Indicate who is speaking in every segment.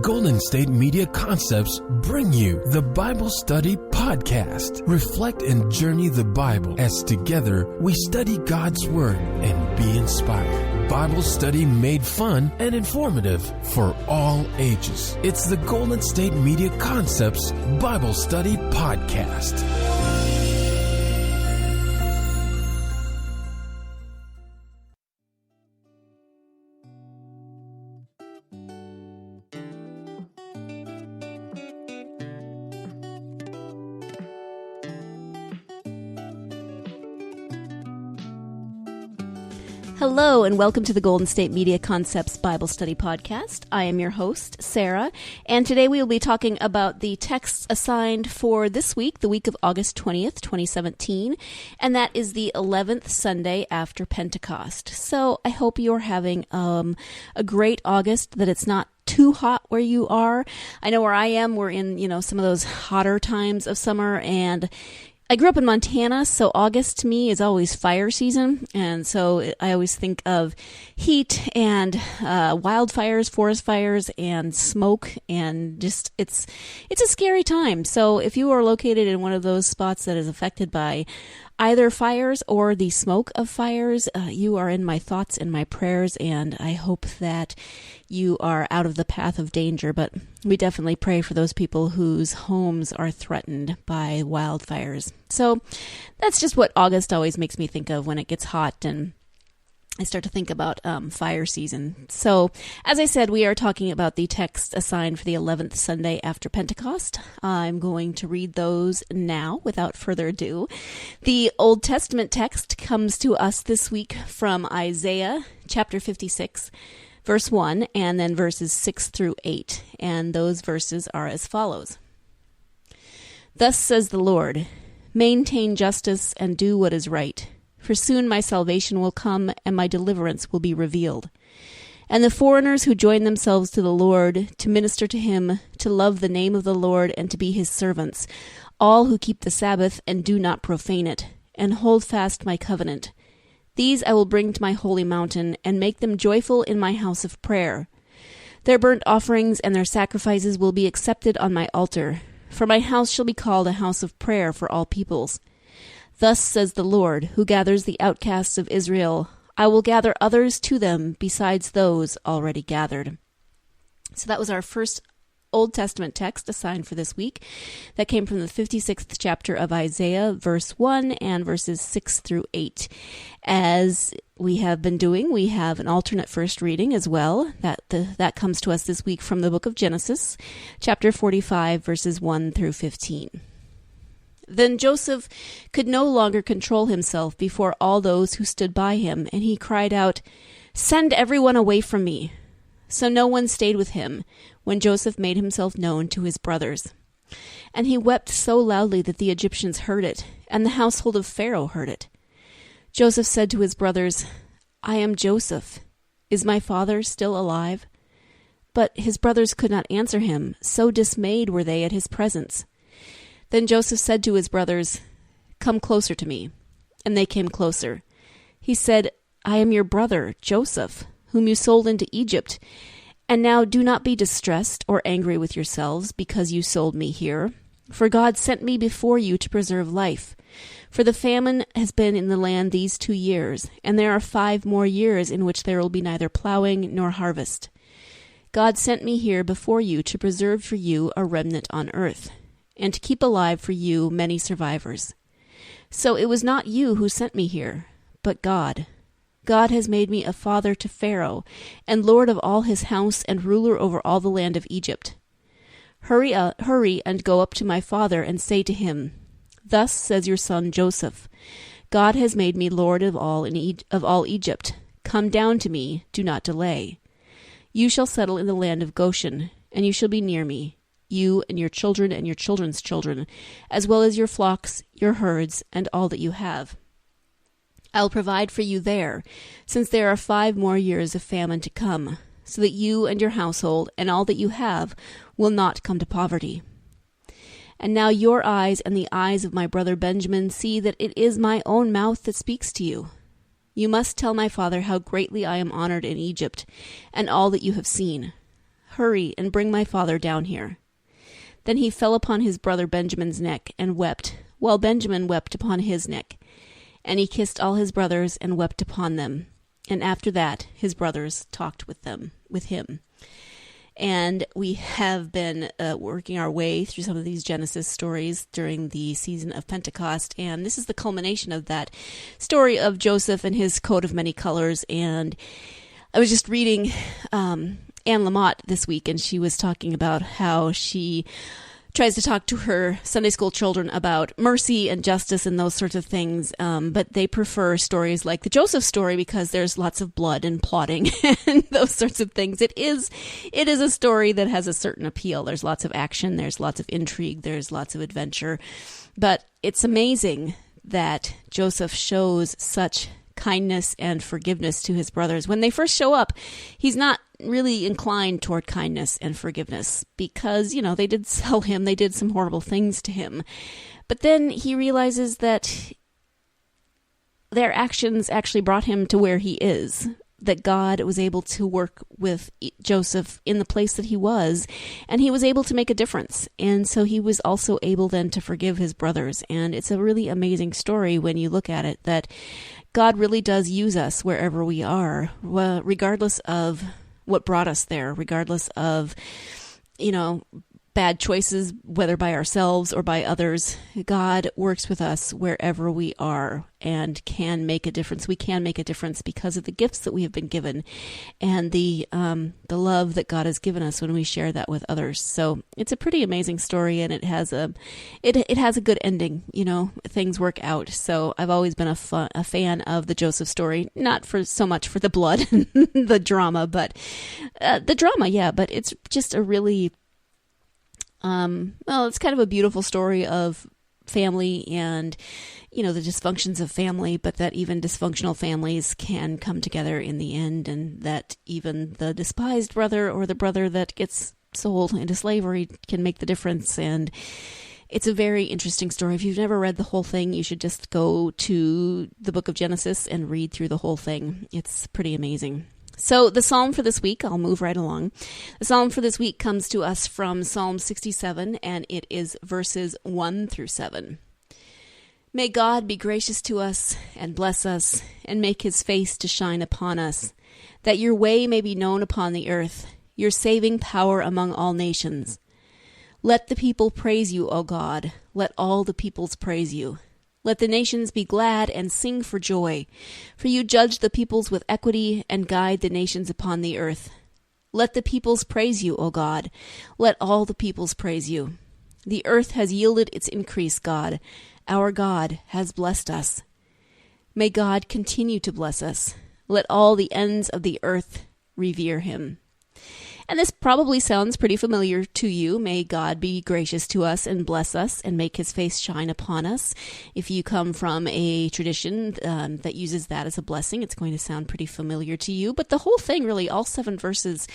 Speaker 1: Golden State Media Concepts bring you the Bible Study Podcast. Reflect and journey the Bible as together we study God's Word and be inspired. Bible study made fun and informative for all ages. It's the Golden State Media Concepts Bible Study Podcast.
Speaker 2: Hello, and welcome to the Golden State Media Concepts Bible Study Podcast. I am your host, Sarah, and today we will be talking about the texts assigned for this week, the week of August 20th, 2017, and that is the 11th Sunday after Pentecost. So I hope you're having a great August, that it's not too hot where you are. I know where I am, we're in, some of those hotter times of summer, and I grew up in Montana, so August to me is always fire season, and so I always think of heat and wildfires, forest fires, and smoke, and just it's a scary time. So if you are located in one of those spots that is affected by either fires or the smoke of fires, you are in my thoughts and my prayers, and I hope that you are out of the path of danger. But we definitely pray for those people whose homes are threatened by wildfires. So that's just what August always makes me think of when it gets hot and I start to think about fire season. So, as I said, we are talking about the text assigned for the 11th Sunday after Pentecost. I'm going to read those now without further ado. The Old Testament text comes to us this week from Isaiah chapter 56, verse 1, and then verses 6 through 8. And those verses are as follows. Thus says the Lord, maintain justice and do what is right. For soon my salvation will come, and my deliverance will be revealed. And the foreigners who join themselves to the Lord, to minister to him, to love the name of the Lord, and to be his servants, all who keep the Sabbath and do not profane it, and hold fast my covenant. These I will bring to my holy mountain, and make them joyful in my house of prayer. Their burnt offerings and their sacrifices will be accepted on my altar, for my house shall be called a house of prayer for all peoples. Thus says the Lord, who gathers the outcasts of Israel, I will gather others to them besides those already gathered. So that was our first Old Testament text assigned for this week. That came from the 56th chapter of Isaiah, verse 1 and verses 6 through 8. As we have been doing, we have an alternate first reading as well. That comes to us this week from the book of Genesis, chapter 45, verses 1 through 15. Then Joseph could no longer control himself before all those who stood by him, and he cried out, Send everyone away from me. So no one stayed with him when Joseph made himself known to his brothers. And he wept so loudly that the Egyptians heard it, and the household of Pharaoh heard it. Joseph said to his brothers, I am Joseph. Is my father still alive? But his brothers could not answer him, so dismayed were they at his presence. Then Joseph said to his brothers, Come closer to me. And they came closer. He said, I am your brother, Joseph, whom you sold into Egypt. And now do not be distressed or angry with yourselves because you sold me here. For God sent me before you to preserve life. For the famine has been in the land these 2 years, and there are 5 more years in which there will be neither plowing nor harvest. God sent me here before you to preserve for you a remnant on earth, and to keep alive for you many survivors. So it was not you who sent me here, but God. God has made me a father to Pharaoh, and lord of all his house, and ruler over all the land of Egypt. Hurry and go up to my father, and say to him, Thus says your son Joseph, God has made me lord of all Egypt. Come down to me, do not delay. You shall settle in the land of Goshen, and you shall be near me, you and your children and your children's children, as well as your flocks, your herds, and all that you have. I'll provide for you there, since there are 5 more years of famine to come, so that you and your household and all that you have will not come to poverty. And now your eyes and the eyes of my brother Benjamin see that it is my own mouth that speaks to you. You must tell my father how greatly I am honored in Egypt, and all that you have seen. Hurry and bring my father down here." Then he fell upon his brother Benjamin's neck and wept, while Benjamin wept upon his neck. And he kissed all his brothers and wept upon them. And after that, his brothers talked with him. And we have been working our way through some of these Genesis stories during the season of Pentecost. And this is the culmination of that story of Joseph and his coat of many colors. And I was just reading Anne Lamott this week, and she was talking about how she tries to talk to her Sunday school children about mercy and justice and those sorts of things, but they prefer stories like the Joseph story because there's lots of blood and plotting and those sorts of things. It is a story that has a certain appeal. There's lots of action, there's lots of intrigue, there's lots of adventure, but it's amazing that Joseph shows such kindness and forgiveness to his brothers. When they first show up, he's not really inclined toward kindness and forgiveness because, they did sell him, they did some horrible things to him. But then he realizes that their actions actually brought him to where he is, that God was able to work with Joseph in the place that he was, and he was able to make a difference. And so he was also able then to forgive his brothers. And it's a really amazing story when you look at it, that God really does use us wherever we are, regardless of what brought us there, regardless of, bad choices, whether by ourselves or by others. God works with us wherever we are and can make a difference. We can make a difference because of the gifts that we have been given and the love that God has given us when we share that with others. So it's a pretty amazing story, and it has a good ending. Things work out. So I've always been a fan of the Joseph story, not for so much for the blood and the drama, but but it's just a really it's kind of a beautiful story of family and, the dysfunctions of family, but that even dysfunctional families can come together in the end, and that even the despised brother or the brother that gets sold into slavery can make the difference. And it's a very interesting story. If you've never read the whole thing, you should just go to the book of Genesis and read through the whole thing. It's pretty amazing. So the psalm for this week, I'll move right along. The psalm for this week comes to us from Psalm 67, and it is verses 1 through 7. May God be gracious to us and bless us and make his face to shine upon us, that your way may be known upon the earth, your saving power among all nations. Let the people praise you, O God. Let all the peoples praise you. Let the nations be glad and sing for joy, for you judge the peoples with equity and guide the nations upon the earth. Let the peoples praise you, O God. Let all the peoples praise you. The earth has yielded its increase, God. Our God has blessed us. May God continue to bless us. Let all the ends of the earth revere him. And this probably sounds pretty familiar to you. May God be gracious to us and bless us and make his face shine upon us. If you come from a tradition that uses that as a blessing, it's going to sound pretty familiar to you. But the whole thing, really, all 7 verses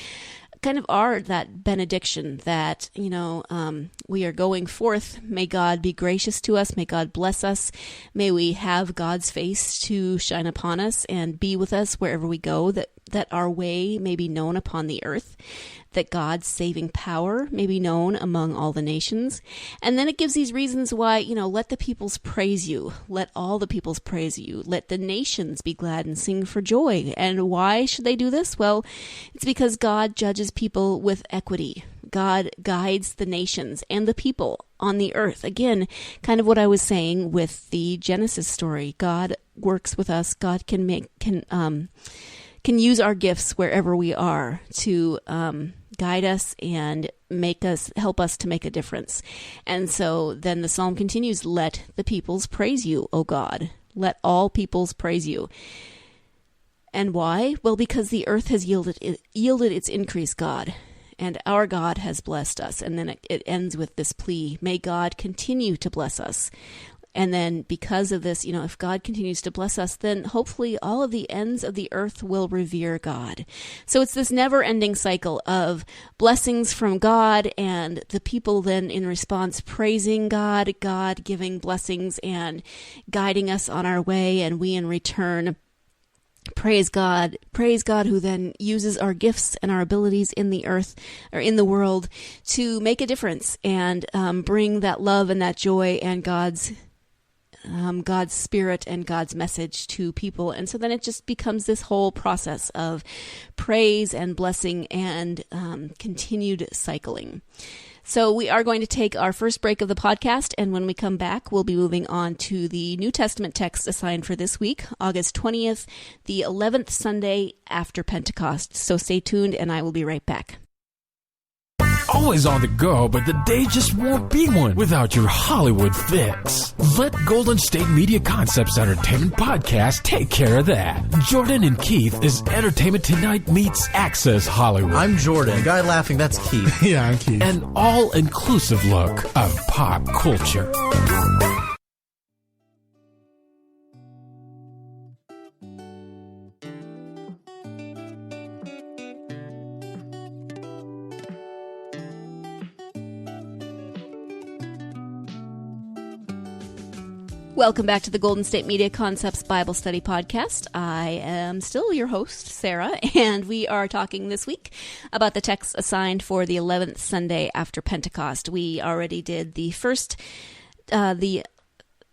Speaker 2: kind of are that benediction that, we are going forth. May God be gracious to us. May God bless us. May we have God's face to shine upon us and be with us wherever we go, that our way may be known upon the earth, that God's saving power may be known among all the nations. And then it gives these reasons why, let the peoples praise you. Let all the peoples praise you. Let the nations be glad and sing for joy. And why should they do this? Well, it's because God judges people with equity. God guides the nations and the people on the earth. Again, kind of what I was saying with the Genesis story. God works with us. God can use our gifts wherever we are to guide us and help us to make a difference. And so then the psalm continues, let the peoples praise you, O God. Let all peoples praise you. And why? Well, because the earth has yielded its increase, God. And our God has blessed us. And then it ends with this plea, may God continue to bless us. And then because of this, if God continues to bless us, then hopefully all of the ends of the earth will revere God. So it's this never-ending cycle of blessings from God and the people then in response praising God, God giving blessings and guiding us on our way, and we in return Praise God who then uses our gifts and our abilities in the earth or in the world to make a difference and bring that love and that joy and God's spirit and God's message to people. And so then it just becomes this whole process of praise and blessing and continued cycling. So we are going to take our first break of the podcast, and when we come back, we'll be moving on to the New Testament text assigned for this week, August 20th, the 11th Sunday after Pentecost. So stay tuned, and I will be right back.
Speaker 1: Always on the go, but the day just won't be one without your Hollywood fix. Let Golden State Media Concepts Entertainment Podcast take care of that. Jordan and Keith is Entertainment Tonight meets Access Hollywood.
Speaker 3: I'm Jordan. The guy laughing, that's Keith.
Speaker 4: Yeah, I'm Keith.
Speaker 1: An all-inclusive look of pop culture.
Speaker 2: Welcome back to the Golden State Media Concepts Bible Study Podcast. I am still your host, Sarah, and we are talking this week about the text assigned for the 11th Sunday after Pentecost. We already did the first,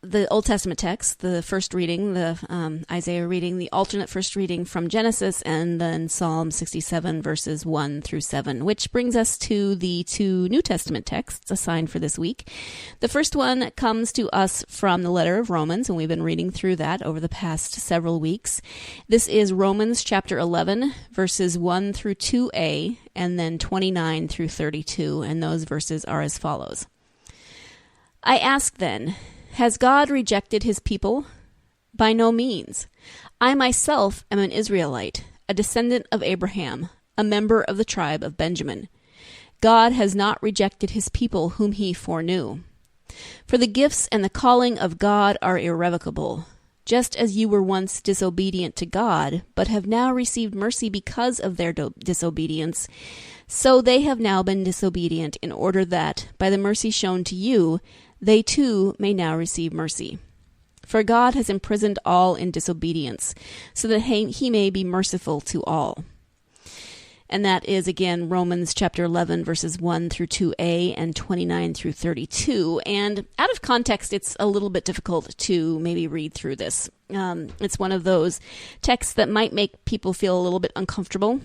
Speaker 2: the Old Testament text, the first reading, the Isaiah reading, the alternate first reading from Genesis, and then Psalm 67 verses 1 through 7, which brings us to the two New Testament texts assigned for this week. The first one comes to us from the letter of Romans, and we've been reading through that over the past several weeks. This is Romans chapter 11, verses 1 through 2a, and then 29 through 32, and those verses are as follows. I ask then, has God rejected his people? By no means. I myself am an Israelite, a descendant of Abraham, a member of the tribe of Benjamin. God has not rejected his people whom he foreknew. For the gifts and the calling of God are irrevocable. Just as you were once disobedient to God, but have now received mercy because of their disobedience, so they have now been disobedient in order that, by the mercy shown to you, they too may now receive mercy. For God has imprisoned all in disobedience, so that he may be merciful to all. And that is, again, Romans chapter 11, verses 1 through 2a and 29 through 32. And out of context, it's a little bit difficult to maybe read through this. It's one of those texts that might make people feel a little bit uncomfortable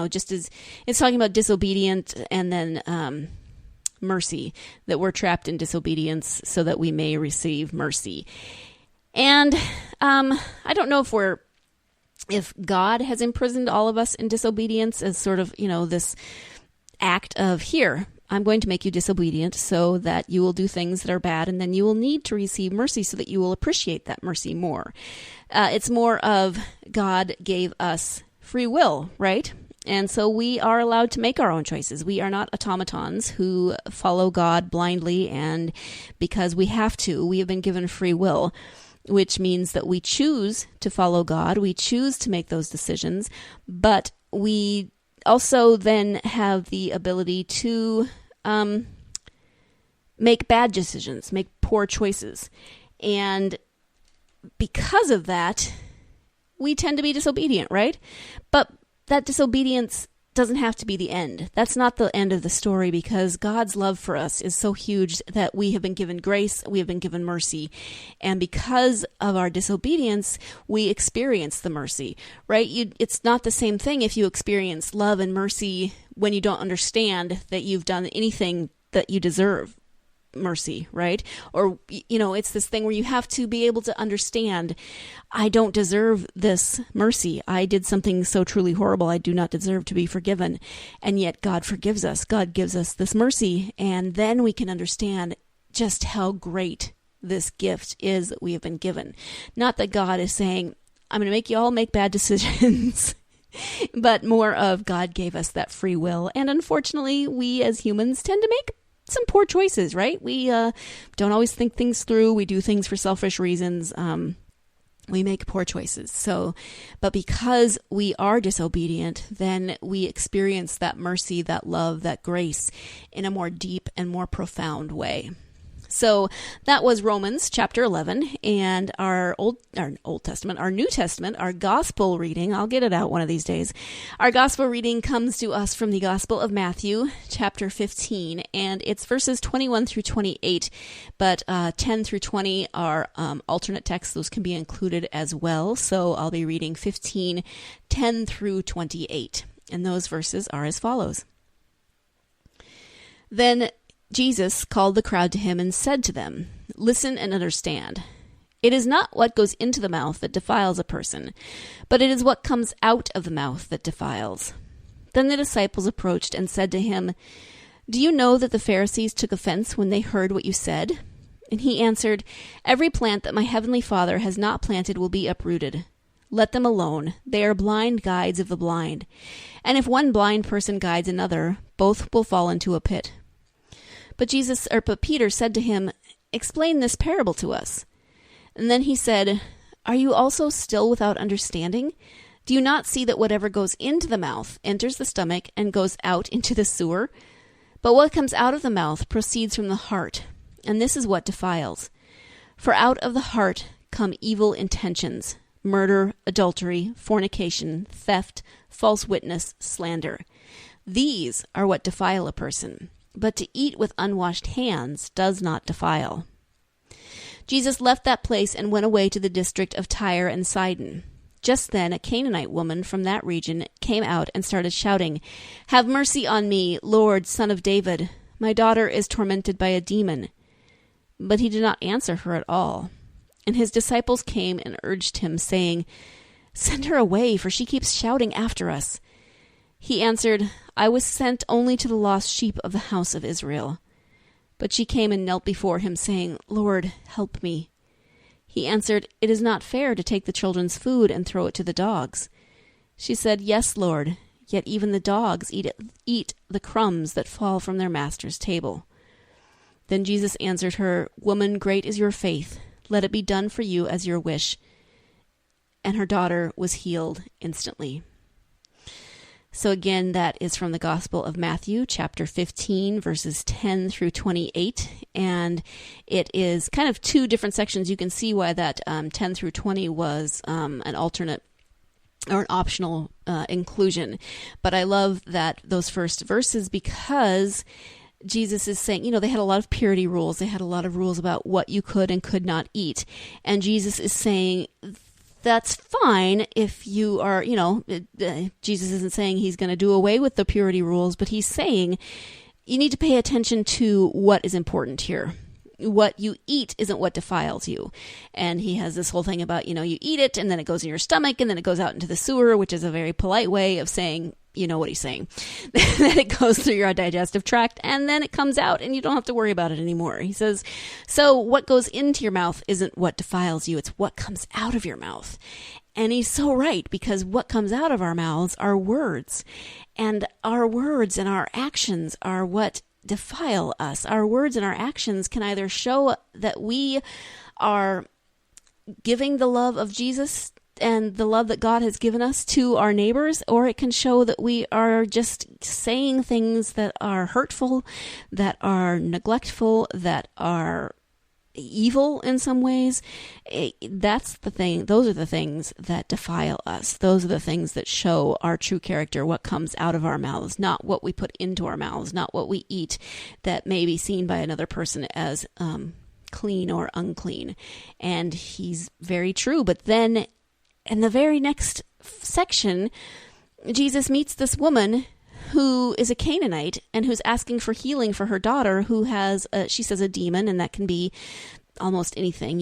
Speaker 2: just as it's talking about disobedient and then mercy, that we're trapped in disobedience so that we may receive mercy. And I don't know if God has imprisoned all of us in disobedience as sort of, this act of, here, I'm going to make you disobedient so that you will do things that are bad, and then you will need to receive mercy so that you will appreciate that mercy more. It's more of God gave us free will, right? And so we are allowed to make our own choices. We are not automatons who follow God blindly, and because we have to, we have been given free will, which means that we choose to follow God, we choose to make those decisions, but we also then have the ability to make bad decisions, make poor choices. And because of that, we tend to be disobedient, right? But that disobedience doesn't have to be the end. That's not the end of the story, because God's love for us is so huge that we have been given grace, we have been given mercy. And because of our disobedience, we experience the mercy, right? It's not the same thing if you experience love and mercy when you don't understand that you've done anything that you deserve mercy, right? Or, it's this thing where you have to be able to understand, I don't deserve this mercy. I did something so truly horrible. I do not deserve to be forgiven. And yet God forgives us. God gives us this mercy. And then we can understand just how great this gift is that we have been given. Not that God is saying, I'm going to make you all make bad decisions, but more of God gave us that free will. And unfortunately, we as humans tend to make some poor choices, right? We don't always think things through. We do things for selfish reasons. We make poor choices. But because we are disobedient, then we experience that mercy, that love, that grace in a more deep and more profound way. So that was Romans chapter 11, and our Old Testament, our New Testament, our gospel reading. I'll get it out one of these days. Our gospel reading comes to us from the Gospel of Matthew, chapter 15, and it's verses 21 through 28, but 10 through 20 are alternate texts. Those can be included as well. So I'll be reading 15, 10 through 28, and those verses are as follows. Then Jesus called the crowd to him and said to them, "Listen and understand. It is not what goes into the mouth that defiles a person, but it is what comes out of the mouth that defiles." Then the disciples approached and said to him, "Do you know that the Pharisees took offense when they heard what you said?" And he answered, "Every plant that my heavenly Father has not planted will be uprooted. Let them alone. They are blind guides of the blind. And if one blind person guides another, both will fall into a pit." But Peter said to him, "Explain this parable to us." And then he said, "Are you also still without understanding? Do you not see that whatever goes into the mouth enters the stomach and goes out into the sewer? But what comes out of the mouth proceeds from the heart, and this is what defiles. For out of the heart come evil intentions, murder, adultery, fornication, theft, false witness, slander. These are what defile a person. But to eat with unwashed hands does not defile." Jesus left that place and went away to the district of Tyre and Sidon. Just then a Canaanite woman from that region came out and started shouting, "Have mercy on me, Lord, Son of David. My daughter is tormented by a demon." But he did not answer her at all. And his disciples came and urged him, saying, "Send her away, for she keeps shouting after us." He answered, "I was sent only to the lost sheep of the house of Israel." But she came and knelt before him, saying, "Lord, help me." He answered, "It is not fair to take the children's food and throw it to the dogs." She said, "Yes, Lord, yet even the dogs eat the crumbs that fall from their master's table." Then Jesus answered her, "Woman, great is your faith. Let it be done for you as your wish." And her daughter was healed instantly. So again, that is from the Gospel of Matthew, chapter 15, verses 10 through 28. And it is kind of two different sections. You can see why that 10 through 20 was an alternate or an optional inclusion. But I love that those first verses, because Jesus is saying, they had a lot of purity rules. They had a lot of rules about what you could and could not eat. And Jesus is saying, that's fine if you are, Jesus isn't saying he's going to do away with the purity rules, but he's saying you need to pay attention to what is important here. What you eat isn't what defiles you. And he has this whole thing about, you eat it and then it goes in your stomach and then it goes out into the sewer, which is a very polite way of saying, you know what he's saying. Then it goes through your digestive tract and then it comes out and you don't have to worry about it anymore. He says, so what goes into your mouth isn't what defiles you, it's what comes out of your mouth. And he's so right, because what comes out of our mouths are words. And our words and our actions are what defile us. Our words and our actions can either show that we are giving the love of Jesus and the love that God has given us to our neighbors, or it can show that we are just saying things that are hurtful, that are neglectful, that are evil in some ways. That's the thing. Those are the things that defile us. Those are the things that show our true character, what comes out of our mouths, not what we put into our mouths, not what we eat that may be seen by another person as clean or unclean. And he's very true. But then in the very next section, Jesus meets this woman who is a Canaanite and who's asking for healing for her daughter, who has, she says, a demon, and that can be almost anything.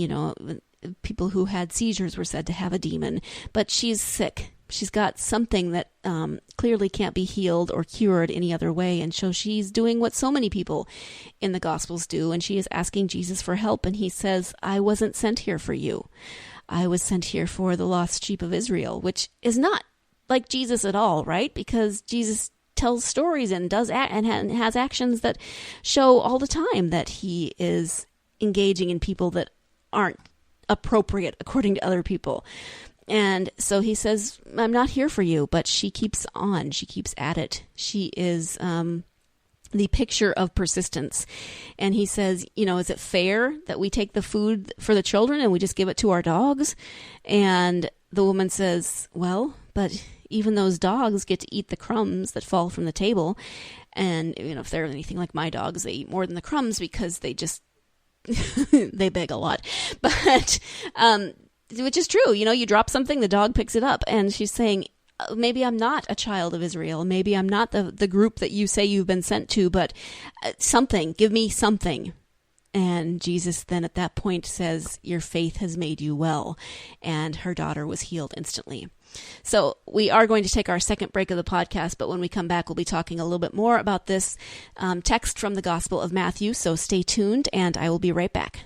Speaker 2: People who had seizures were said to have a demon, but she's sick. She's got something that clearly can't be healed or cured any other way, and so she's doing what so many people in the Gospels do, and she is asking Jesus for help, and he says, "I wasn't sent here for you. I was sent here for the lost sheep of Israel," which is not like Jesus at all, right? Because Jesus tells stories and does and has actions that show all the time that he is engaging in people that aren't appropriate according to other people. And so he says, "I'm not here for you," but she keeps on. She keeps at it. She is the picture of persistence. And he says, is it fair that we take the food for the children and we just give it to our dogs? And the woman says, well, but even those dogs get to eat the crumbs that fall from the table. And, if they're anything like my dogs, they eat more than the crumbs because they just, they beg a lot. But, which is true. You drop something, the dog picks it up. And she's saying, maybe I'm not a child of Israel. Maybe I'm not the group that you say you've been sent to, but something, give me something. And Jesus then at that point says, your faith has made you well. And her daughter was healed instantly. So we are going to take our second break of the podcast, but when we come back, we'll be talking a little bit more about this text from the Gospel of Matthew. So stay tuned, and I will be right back.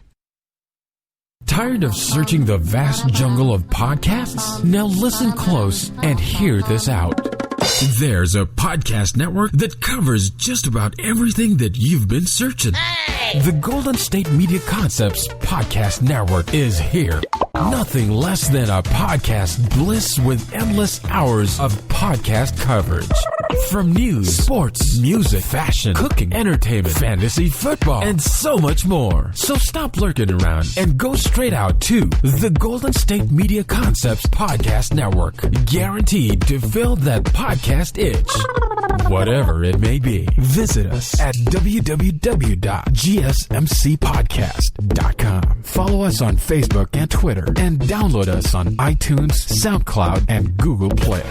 Speaker 1: Tired of searching the vast jungle of podcasts? Now listen close and hear this out. There's a podcast network that covers just about everything that you've been searching. Hey! The Golden State Media Concepts Podcast Network is here. Nothing less than a podcast bliss with endless hours of podcast coverage. From news, sports, music, fashion, cooking, entertainment, fantasy, football, and so much more. So stop lurking around and go straight out to the Golden State Media Concepts Podcast Network. Guaranteed to fill that podcast itch. Whatever it may be. Visit us at www.gsmcpodcast.com. Follow us on Facebook and Twitter, and download us on iTunes, SoundCloud, and Google Play.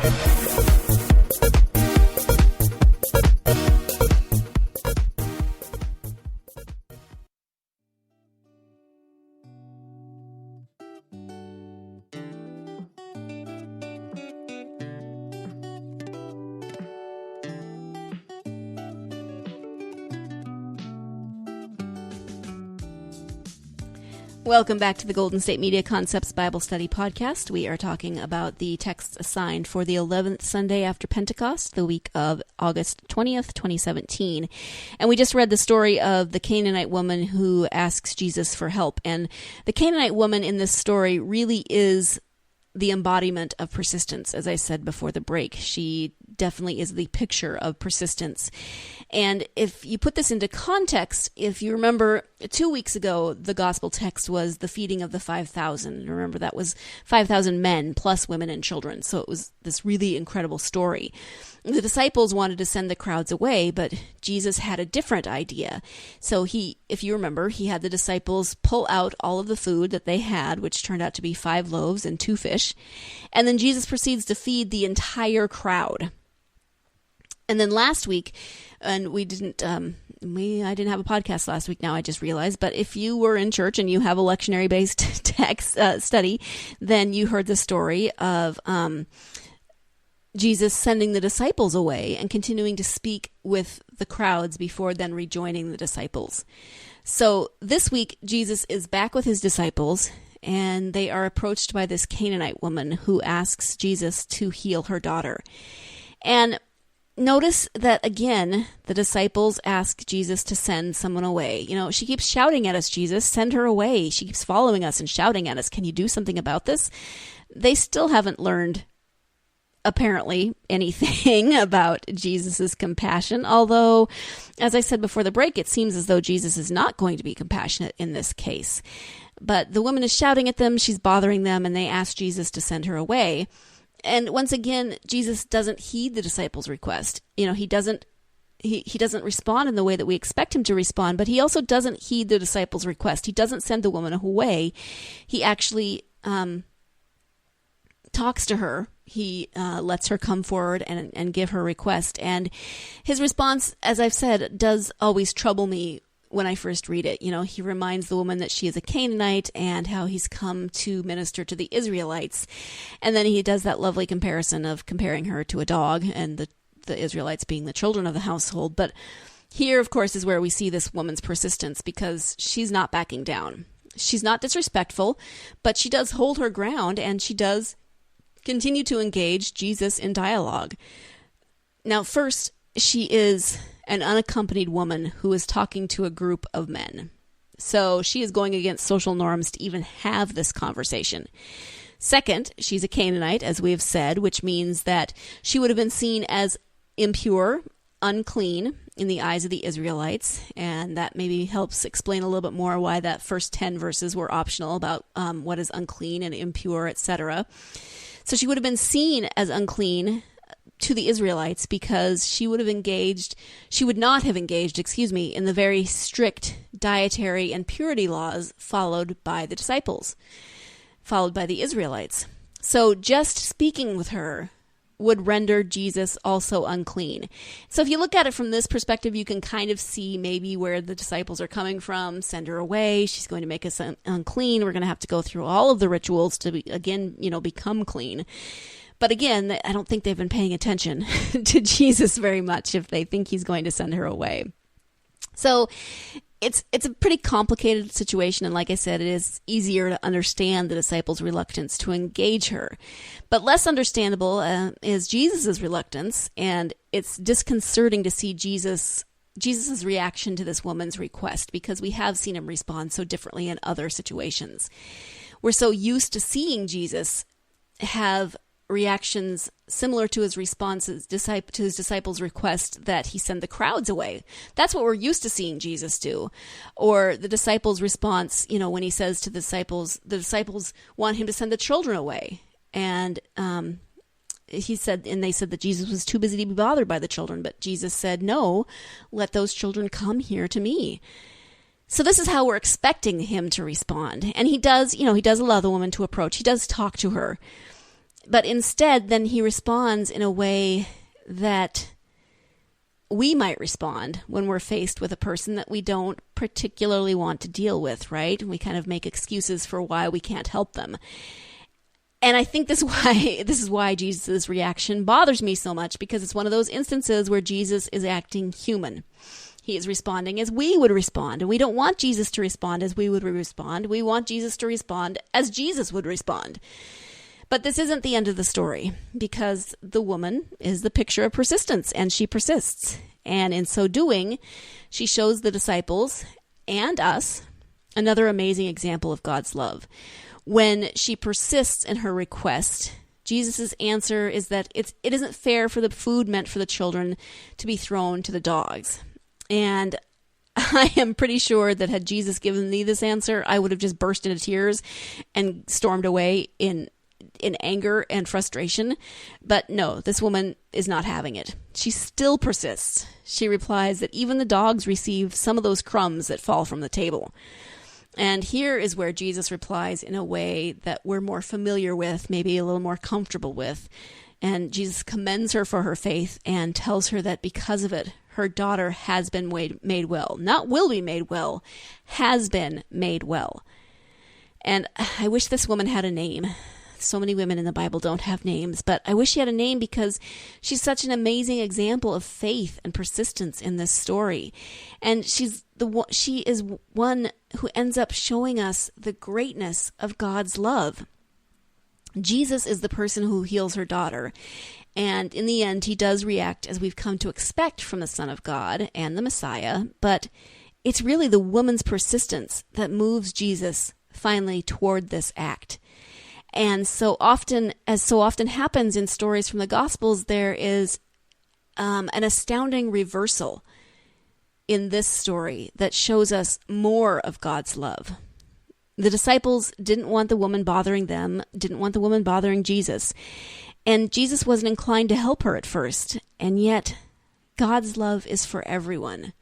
Speaker 2: Welcome back to the Golden State Media Concepts Bible Study Podcast. We are talking about the texts assigned for the 11th Sunday after Pentecost, the week of August 20th, 2017. And we just read the story of the Canaanite woman who asks Jesus for help. And the Canaanite woman in this story really is the embodiment of persistence. As I said before the break, she definitely is the picture of persistence. And if you put this into context, if you remember 2 weeks ago, the gospel text was the feeding of the 5,000. Remember, that was 5,000 men plus women and children. So it was this really incredible story. The disciples wanted to send the crowds away, but Jesus had a different idea. So if you remember, he had the disciples pull out all of the food that they had, which turned out to be 5 loaves and 2 fish. And then Jesus proceeds to feed the entire crowd. And then last week, and I didn't have a podcast last week now, I just realized, but if you were in church and you have a lectionary-based text study, then you heard the story of Jesus sending the disciples away and continuing to speak with the crowds before then rejoining the disciples. So this week, Jesus is back with his disciples, and they are approached by this Canaanite woman who asks Jesus to heal her daughter. And notice that, again, the disciples ask Jesus to send someone away. She keeps shouting at us, Jesus, send her away. She keeps following us and shouting at us. Can you do something about this? They still haven't learned, apparently, anything about Jesus's compassion. Although, as I said before the break, it seems as though Jesus is not going to be compassionate in this case. But the woman is shouting at them. She's bothering them, and they ask Jesus to send her away. And once again, Jesus doesn't heed the disciples' request. He doesn't respond in the way that we expect him to respond, but he also doesn't heed the disciples' request. He doesn't send the woman away. He actually talks to her. He lets her come forward and give her request. And his response, as I've said, does always trouble me when I first read it. He reminds the woman that she is a Canaanite and how he's come to minister to the Israelites. And then he does that lovely comparison of comparing her to a dog and the Israelites being the children of the household. But here, of course, is where we see this woman's persistence, because she's not backing down. She's not disrespectful, but she does hold her ground, and she does continue to engage Jesus in dialogue. Now, first, she is an unaccompanied woman who is talking to a group of men. So she is going against social norms to even have this conversation. Second, she's a Canaanite, as we have said, which means that she would have been seen as impure, unclean in the eyes of the Israelites, and that maybe helps explain a little bit more why that first 10 verses were optional about what is unclean and impure, etc. So she would have been seen as unclean to the Israelites because she would not have engaged, in the very strict dietary and purity laws followed by the disciples, followed by the Israelites. So just speaking with her would render Jesus also unclean. So if you look at it from this perspective, you can kind of see maybe where the disciples are coming from. Send her away. She's going to make us unclean. We're going to have to go through all of the rituals to, become clean. But again, I don't think they've been paying attention to Jesus very much if they think he's going to send her away. So it's a pretty complicated situation, and like I said, it is easier to understand the disciples' reluctance to engage her. But less understandable is Jesus' reluctance, and it's disconcerting to see Jesus' reaction to this woman's request, because we have seen him respond so differently in other situations. We're so used to seeing Jesus have reactions similar to his responses to his disciples' request that he send the crowds away. That's what we're used to seeing Jesus do. Or the disciples' response, when he says to the disciples want him to send the children away. And they said that Jesus was too busy to be bothered by the children. But Jesus said, no, let those children come here to me. So this is how we're expecting him to respond. And he does allow the woman to approach. He does talk to her. But instead, then he responds in a way that we might respond when we're faced with a person that we don't particularly want to deal with, right? We kind of make excuses for why we can't help them. And I think this is why Jesus' reaction bothers me so much, because it's one of those instances where Jesus is acting human. He is responding as we would respond, and we don't want Jesus to respond as we would respond. We want Jesus to respond as Jesus would respond. But this isn't the end of the story, because the woman is the picture of persistence, and she persists. And in so doing, she shows the disciples and us another amazing example of God's love. When she persists in her request, Jesus' answer is that it isn't fair for the food meant for the children to be thrown to the dogs. And I am pretty sure that had Jesus given me this answer, I would have just burst into tears and stormed away in anger and frustration. But no, this woman is not having it. She still persists. She replies that even the dogs receive some of those crumbs that fall from the table. And here is where Jesus replies in a way that we're more familiar with, maybe a little more comfortable with. And Jesus commends her for her faith and tells her that because of it, her daughter has been made well. Not will be made well, has been made well. And I wish this woman had a name. So many women in the Bible don't have names, but I wish she had a name, because she's such an amazing example of faith and persistence in this story. And she is one who ends up showing us the greatness of God's love. Jesus is the person who heals her daughter. And in the end, he does react as we've come to expect from the Son of God and the Messiah. But it's really the woman's persistence that moves Jesus finally toward this act. And so often happens in stories from the Gospels, there is an astounding reversal in this story that shows us more of God's love. The disciples didn't want the woman bothering them, didn't want the woman bothering Jesus. And Jesus wasn't inclined to help her at first. And yet, God's love is for everyone,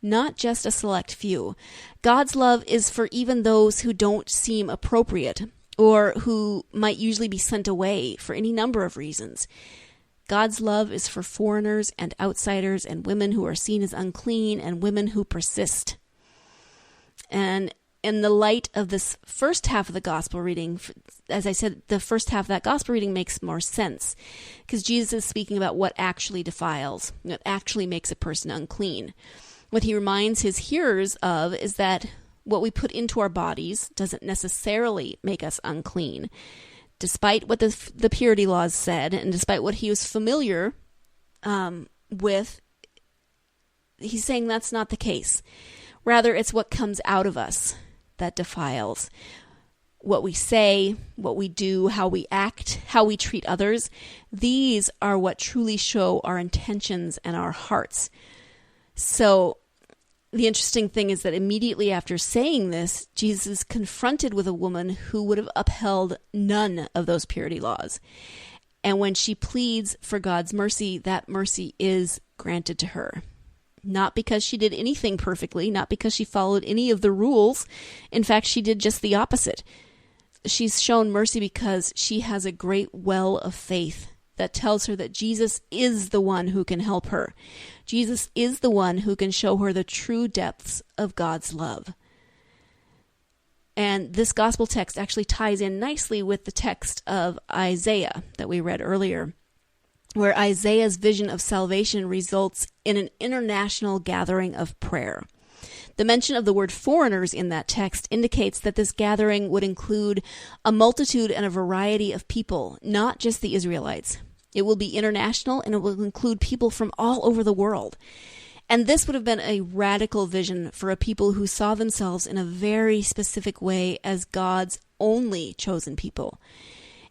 Speaker 2: not just a select few. God's love is for even those who don't seem appropriate, or who might usually be sent away for any number of reasons. God's love is for foreigners and outsiders and women who are seen as unclean and women who persist. And in the light of this first half of the gospel reading, as I said, the first half of that gospel reading makes more sense, because Jesus is speaking about what actually defiles, what actually makes a person unclean. What he reminds his hearers of is that what we put into our bodies doesn't necessarily make us unclean. Despite what the purity laws said, and despite what he was familiar with, he's saying that's not the case. Rather, it's what comes out of us that defiles. what we say, what we do, how we act, how we treat others, these are what truly show our intentions and our hearts. So the interesting thing is that immediately after saying this, Jesus is confronted with a woman who would have upheld none of those purity laws. And when she pleads for God's mercy, that mercy is granted to her. Not because she did anything perfectly, not because she followed any of the rules. In fact, she did just the opposite. She's shown mercy because she has a great well of faith that tells her that Jesus is the one who can help her. Jesus is the one who can show her the true depths of God's love. And this gospel text actually ties in nicely with the text of Isaiah that we read earlier, where Isaiah's vision of salvation results in an international gathering of prayer. The mention of the word foreigners in that text indicates that this gathering would include a multitude and a variety of people, not just the Israelites. It will be international, and it will include people from all over the world. And this would have been a radical vision for a people who saw themselves in a very specific way as God's only chosen people.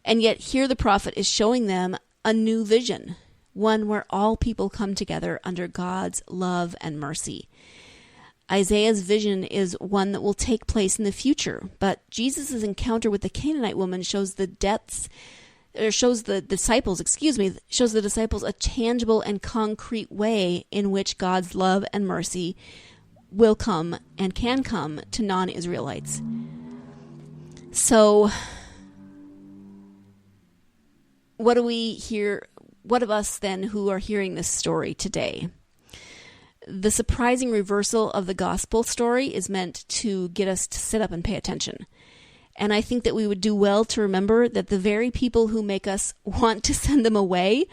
Speaker 2: And yet here the prophet is showing them a new vision, one where all people come together under God's love and mercy. Isaiah's vision is one that will take place in the future, but Jesus' encounter with the Canaanite woman shows the disciples a tangible and concrete way in which God's love and mercy will come and can come to non-Israelites. So, what do we hear? What of us then who are hearing this story today? The surprising reversal of the gospel story is meant to get us to sit up and pay attention. And I think that we would do well to remember that the very people who make us want to send them away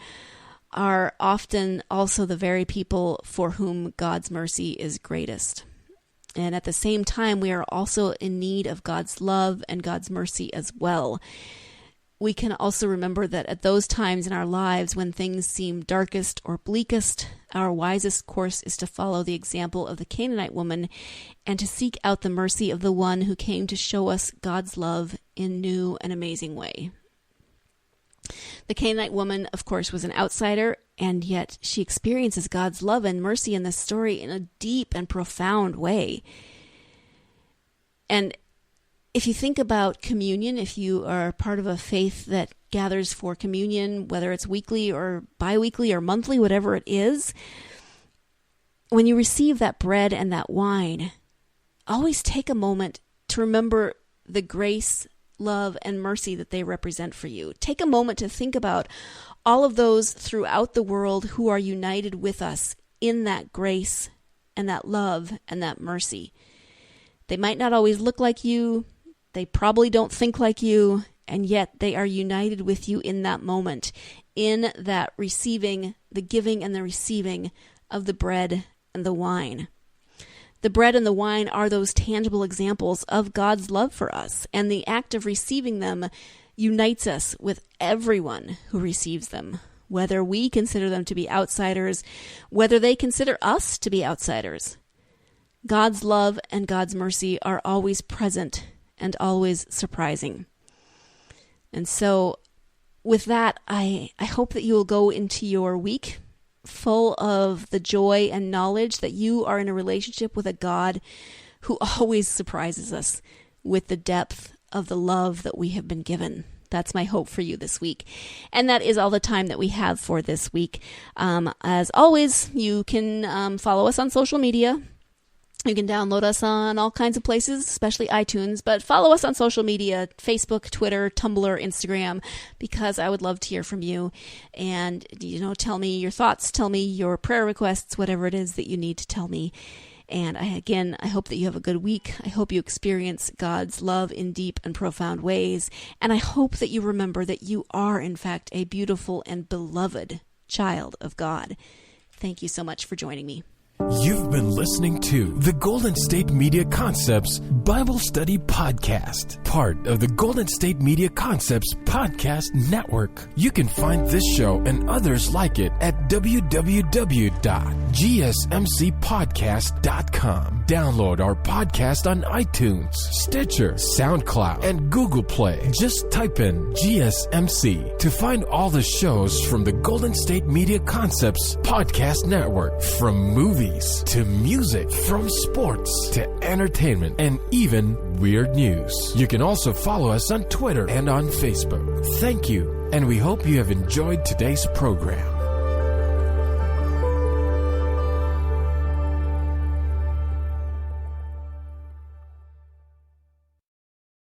Speaker 2: are often also the very people for whom God's mercy is greatest. And at the same time, we are also in need of God's love and God's mercy as well. We can also remember that at those times in our lives when things seem darkest or bleakest, our wisest course is to follow the example of the Canaanite woman and to seek out the mercy of the one who came to show us God's love in new and amazing way. The Canaanite woman, of course, was an outsider, and yet she experiences God's love and mercy in this story in a deep and profound way. And if you think about communion, if you are part of a faith that gathers for communion, whether it's weekly or bi-weekly or monthly, whatever it is, when you receive that bread and that wine, always take a moment to remember the grace, love, and mercy that they represent for you. Take a moment to think about all of those throughout the world who are united with us in that grace and that love and that mercy. They might not always look like you. They probably don't think like you, and yet they are united with you in that moment, in that receiving, the giving and the receiving of the bread and the wine. The bread and the wine are those tangible examples of God's love for us, and the act of receiving them unites us with everyone who receives them, whether we consider them to be outsiders, whether they consider us to be outsiders. God's love and God's mercy are always present and always surprising. And so with that, I hope that you will go into your week full of the joy and knowledge that you are in a relationship with a God who always surprises us with the depth of the love that we have been given. That's my hope for you this week. And that is all the time that we have for this week. As always, you can follow us on social media. You can download us on all kinds of places, especially iTunes, but follow us on social media, Facebook, Twitter, Tumblr, Instagram, because I would love to hear from you. And, tell me your thoughts, tell me your prayer requests, whatever it is that you need to tell me. And I hope that you have a good week. I hope you experience God's love in deep and profound ways. And I hope that you remember that you are, in fact, a beautiful and beloved child of God. Thank you so much for joining me.
Speaker 1: You've been listening to the Golden State Media Concepts Bible Study Podcast, part of the Golden State Media Concepts Podcast Network. You can find this show and others like it at www.gsmcpodcast.com. Download our podcast on iTunes, Stitcher, SoundCloud, and Google Play. Just type in GSMC to find all the shows from the Golden State Media Concepts Podcast Network, from movies to music, from sports to entertainment, and even weird news. You can also follow us on Twitter and on Facebook. Thank you, and we hope you have enjoyed today's program.